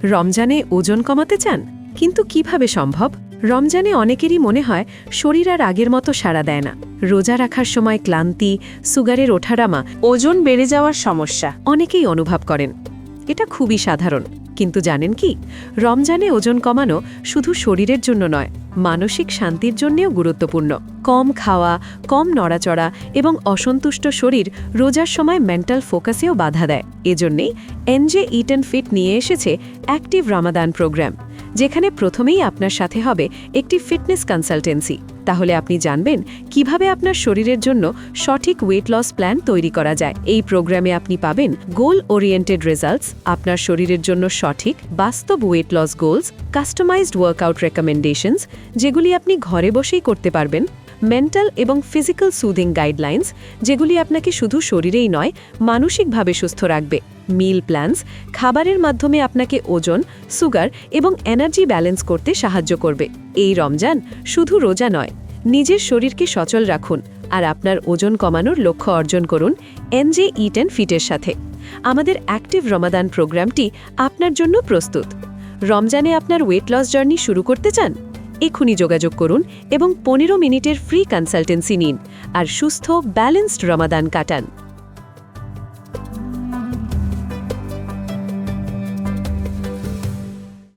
রমজানে ওজন কমাতে চান, কিন্তু কিভাবে সম্ভব? রমজানে অনেকেরই মনে হয় শরীর আর আগের মতো সাড়া দেয় না। রোজা রাখার সময় ক্লান্তি, সুগারের ওঠানামা, ওজন বেড়ে যাওয়ার সমস্যা। অনেকেই অনুভব করেন। এটা খুবই সাধারণ, কিন্তু জানেন কি, রমজানে ওজন কমানো শুধু শরীরের জন্য নয়, মানসিক শান্তির জন্যেও গুরুত্বপূর্ণ। কম খাওয়া, কম নড়াচড়া এবং অসন্তুষ্ট শরীর রোজার সময় মেন্টাল ফোকাসেও বাধা দেয়। এজন্যেই এনজে ইট অ্যান্ড ফিট নিয়ে এসেছে অ্যাক্টিভ রমাদান প্রোগ্রাম, যেখানে প্রথমেই আপনার সাথে হবে একটি ফিটনেস কনসালটেন্সি। তাহলে আপনি জানবেন কিভাবে আপনার শরীরের জন্য সঠিক ওয়েট লস প্ল্যান তৈরি করা যায়। এই প্রোগ্রামে আপনি পাবেন গোল ওরিয়েন্টেড রেজাল্টস, আপনার শরীরের জন্য সঠিক বাস্তব weight loss goals, customised workout recommendations যেগুলি আপনি ঘরে বসেই করতে পারবেন, মেন্টাল এবং ফিজিক্যাল সুদিং গাইডলাইন্স যেগুলি আপনাকে শুধু শরীরেই নয় মানসিকভাবে সুস্থ রাখবে, মিল প্ল্যানস খাবারের মাধ্যমে আপনাকে ওজন, সুগার এবং এনার্জি ব্যালেন্স করতে সাহায্য করবে। এই রমজান শুধু রোজা নয়, নিজের শরীরকে সচল রাখুন আর আপনার ওজন কমানোর লক্ষ্য অর্জন করুন এনজে ইট অ্যান্ড ফিটের সাথে। আমাদের অ্যাক্টিভ রমাদান প্রোগ্রামটি আপনার জন্য প্রস্তুত। রমজানে আপনার ওয়েট লস জার্নি শুরু করতে চান? এখনই যোগাযোগ করুন এবং 15 মিনিটের ফ্রি কনসালটেন্সি নিন আর সুস্থ ব্যালেন্সড রমাদান কাটান।